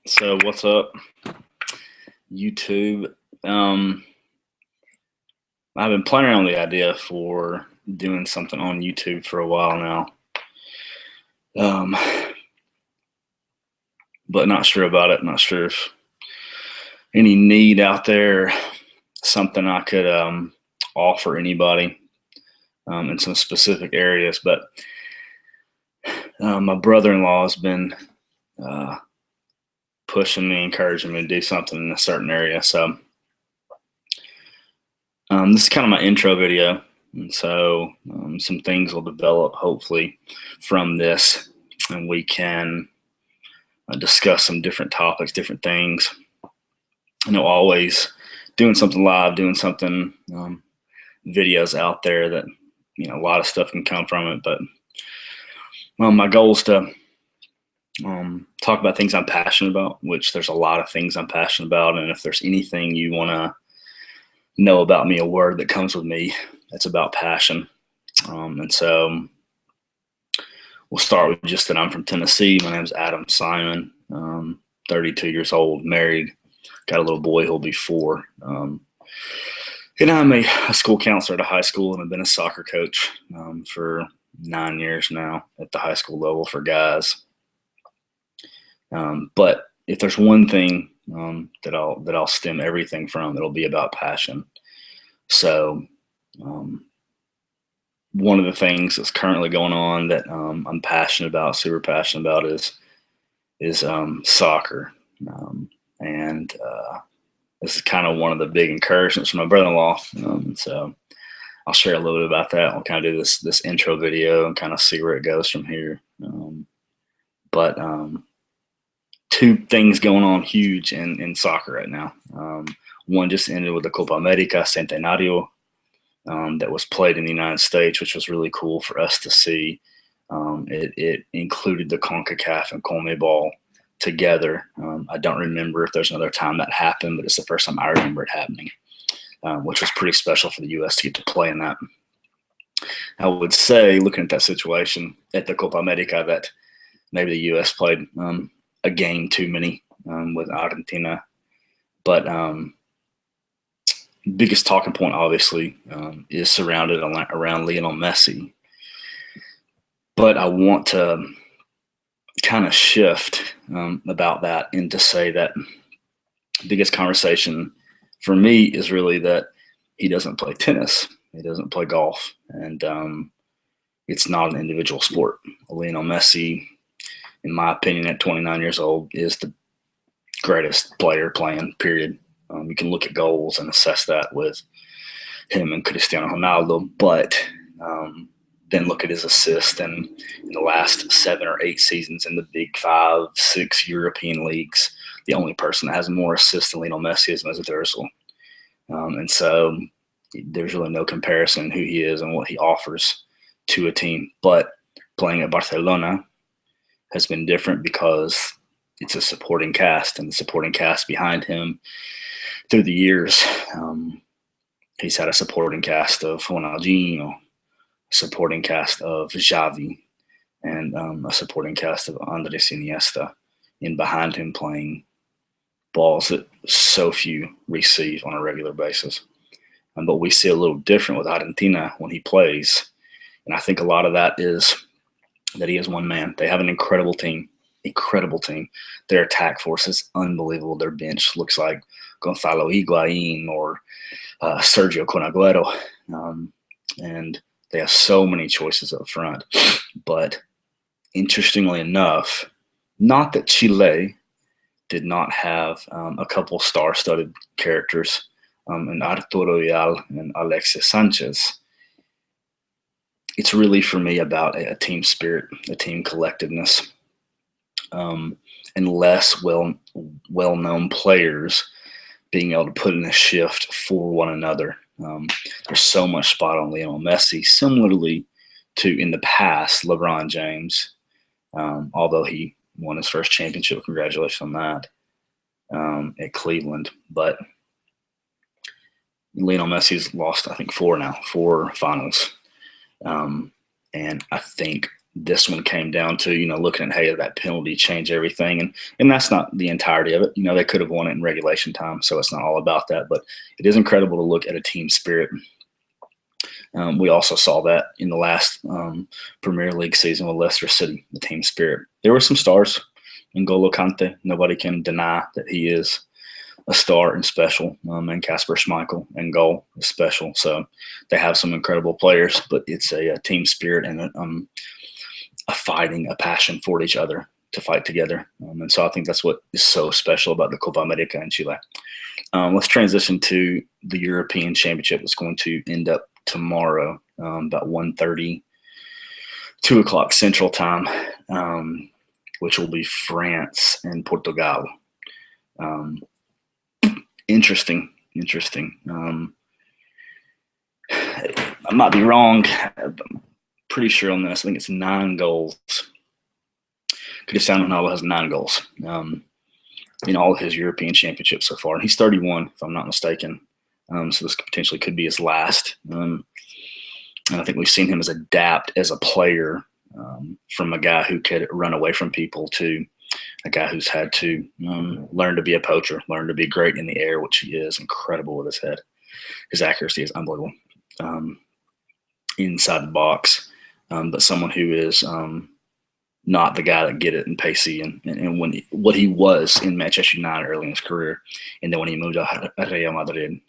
So what's up, YouTube? Um, I've been playing around with the idea for doing something on YouTube for a while now, um, but not sure about it. Not sure if any need out there, something I could offer anybody in some specific areas. But my brother-in-law has been uh, pushing me, encouraging me to do something in a certain area. So this is kind of my intro video, and so some things will develop hopefully from this, and we can discuss some different topics, different things. Always doing something live, doing something videos out there that a lot of stuff can come from it. But my goal is to talk about things I'm passionate about, which there's a lot of things I'm passionate about, and if there's anything you want to know about me, a word that comes with me, that's about passion. And so we'll start with just that I'm from Tennessee. My name is Adam Simon, 32 years old, married, got a little boy who'll be 4. And I'm a school counselor at a high school, and I've been a soccer coach for 9 years now at the high school level for guys. But if there's one thing that I'll stem everything from, it'll be about passion. So one of the things that's currently going on that I'm passionate about, super passionate about, is soccer, and this is kind of one of the big encouragements from my brother-in-law. So I'll share a little bit about that. I'll kind of do this intro video and kind of see where it goes from here. But 2 things going on huge in soccer right now. One just ended with the Copa America Centenario that was played in the United States, which was really cool for us to see. It included the CONCACAF and CONMEBOL together. I don't remember if there's another time that happened, but it's the first time I remember it happening, which was pretty special for the U.S. to get to play in that. I would say, looking at that situation at the Copa America, that maybe the U.S. played a game too many with Argentina. But biggest talking point, obviously, is surrounded around Lionel Messi. But I want to kind of shift about that and to say that the biggest conversation for me is really that he doesn't play tennis, he doesn't play golf, and it's not an individual sport. Lionel Messi, in my opinion, at 29 years old, is the greatest player playing, period. You can look at goals and assess that with him and Cristiano Ronaldo, but then look at his assists, and in the last 7 or 8 seasons in the big 5, 6 European leagues, the only person that has more assists than Lionel Messi is Mesut Ozil. And so there's really no comparison who he is and what he offers to a team. But playing at Barcelona has been different because it's a supporting cast, and the supporting cast behind him through the years. He's had a supporting cast of Ronaldinho, a supporting cast of Xavi, and a supporting cast of Andres Iniesta in behind him, playing balls that so few receive on a regular basis. But we see a little different with Argentina when he plays, and I think a lot of that is that he is one man. They have an incredible team. Their attack force is unbelievable. Their bench looks like Gonzalo Higuain or Sergio Kun Aguero, and they have so many choices up front. But interestingly enough, not that Chile did not have a couple star-studded characters in Arturo Vidal and Alexis Sanchez. It's really, for me, about a team spirit, a team collectiveness, and less well-known players being able to put in a shift for one another. There's so much spot on Lionel Messi, similarly to, in the past, LeBron James, although he won his first championship. Congratulations on that at Cleveland. But Lionel Messi's lost, I think, 4 finals. And I think this one came down to, looking at, hey, that penalty changed everything. And that's not the entirety of it. They could have won it in regulation time, so it's not all about that. But it is incredible to look at a team spirit. We also saw that in the last Premier League season with Leicester City, the team spirit. There were some stars. N'Golo Kante, nobody can deny that he is a star and special, and Kasper Schmeichel and goal is special. So they have some incredible players, but it's a team spirit and a fighting, a passion for each other to fight together. And so I think that's what is so special about the Copa America in Chile. Let's transition to the European Championship. It's going to end up tomorrow, about 1:30, 2 o'clock Central Time, which will be France and Portugal. Interesting. I might be wrong. I'm pretty sure on this. I think it's 9 goals. Cristiano Ronaldo has 9 goals in all of his European championships so far. And he's 31, if I'm not mistaken. So this potentially could be his last. And I think we've seen him adapt as a player from a guy who could run away from people to a guy who's had to learn to be a poacher, learn to be great in the air, which he is incredible with his head. His accuracy is unbelievable inside the box, but someone who is not the guy that get it and pacey and when what he was in Manchester United early in his career, and then when he moved to Real Madrid.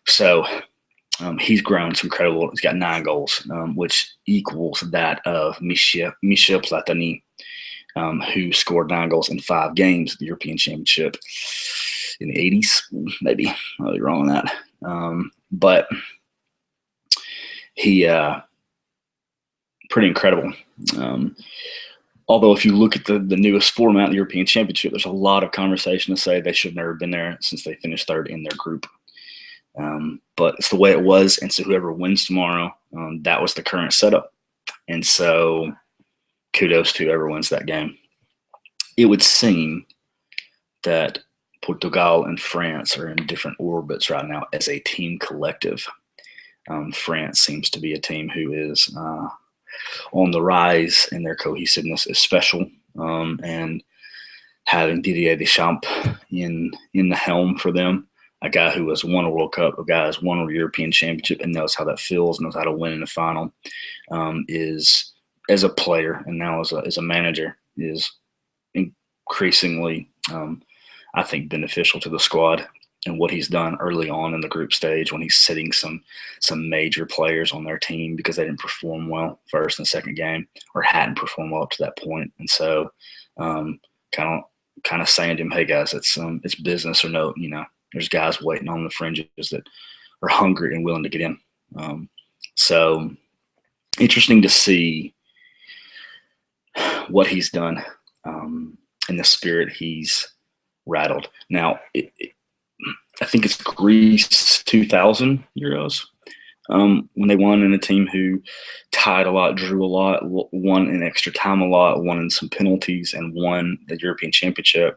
So he's grown. It's incredible. He's got 9 goals, which equals that of Michel Platini, who scored 9 goals in 5 games at the European Championship in the 80s. Maybe I'll be wrong on that. But he pretty incredible. Although if you look at the newest format, the European Championship, there's a lot of conversation to say they should have never been there since they finished 3rd in their group. But it's the way it was, and so whoever wins tomorrow, that was the current setup. And so kudos to whoever wins that game. It would seem that Portugal and France are in different orbits right now as a team collective. France seems to be a team who is on the rise, and their cohesiveness is special. And having Didier Deschamps in the helm for them, a guy who has won a World Cup, a guy who has won a European Championship and knows how that feels, knows how to win in the final, is, as a player and now as a manager, is increasingly, I think, beneficial to the squad. And what he's done early on in the group stage when he's sitting some major players on their team because they didn't perform well first and second game, or hadn't performed well up to that point. And so kind of saying to him, hey guys, it's business or no, there's guys waiting on the fringes that are hungry and willing to get in. So interesting to see what he's done and the spirit he's rattled. Now, I think it's Greece 2000 Euros when they won in a team who tied a lot, drew a lot, won in extra time a lot, won in some penalties, and won the European Championship.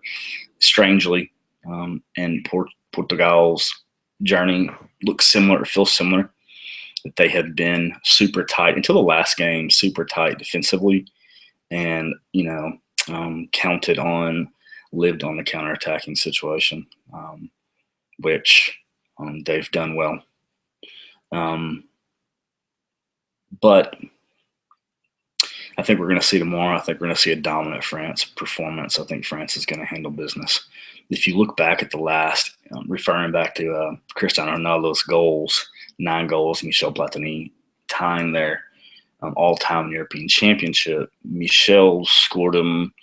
Strangely, and Portugal's journey looks similar, feels similar, that they had been super tight until the last game, super tight defensively, and lived on the counterattacking situation. Which they've done well. But I think we're going to see tomorrow, I think we're going to see a dominant France performance. I think France is going to handle business. If you look back at the last, referring back to Cristiano Ronaldo's goals, 9 goals, Michel Platini tying their all-time European Championship, Michel scored him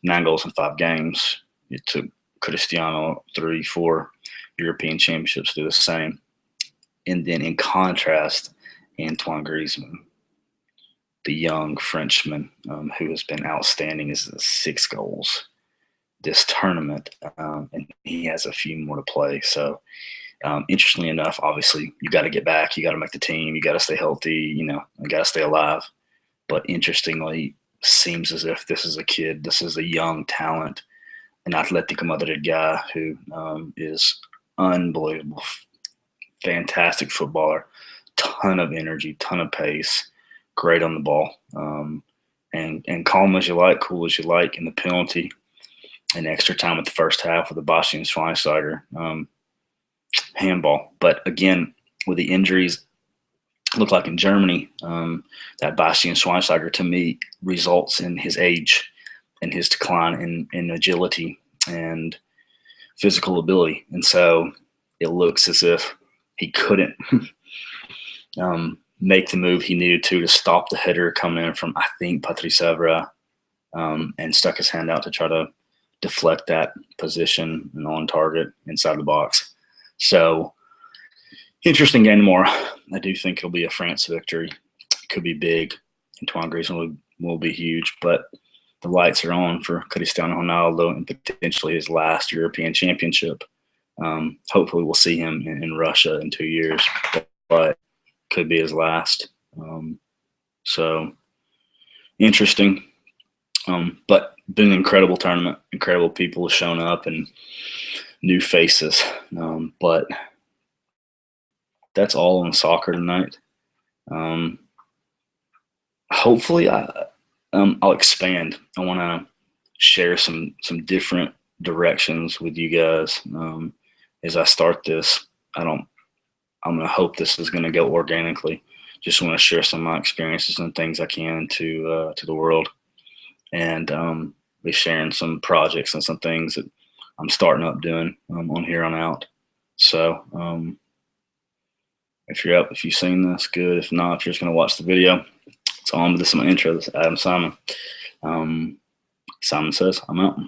9 goals in 5 games. It took Cristiano 3-4 European Championships to do the same. And then in contrast, Antoine Griezmann, the young Frenchman who has been outstanding, is 6 goals this tournament, and he has a few more to play. So interestingly enough, obviously you got to get back, you got to make the team, you got to stay healthy, you got to stay alive. But interestingly, seems as if this is a young talent, an Atletico Madrid guy who is unbelievable, fantastic footballer, ton of energy, ton of pace, great on the ball, and calm as you like, cool as you like. In the penalty and extra time with the first half with the Bastian Schweinsteiger handball. But again, with the injuries, look like in Germany, that Bastian Schweinsteiger to me results in his age and his decline in agility and physical ability. And so it looks as if he couldn't make the move he needed to stop the header coming in from, I think, Patrice Evra, and stuck his hand out to try to deflect that position and on target inside the box. So interesting game tomorrow. I do think it'll be a France victory. It could be big. Antoine Griezmann will be huge, but the lights are on for Cristiano Ronaldo and potentially his last European championship. Hopefully we'll see him in Russia in 2 years, but could be his last. So interesting. But been an incredible tournament. Incredible people have shown up and new faces. But that's all on soccer tonight. Hopefully I'll expand. I want to share some different directions with you guys as I start this. I'm going to hope this is going to go organically. Just want to share some of my experiences and things I can to the world, and be sharing some projects and some things that I'm starting up doing on here on out. So if you're up, if you've seen this, good. If not, if you're just going to watch the video, it's on. This is my intro. This is Adam Simon. Simon says, I'm out.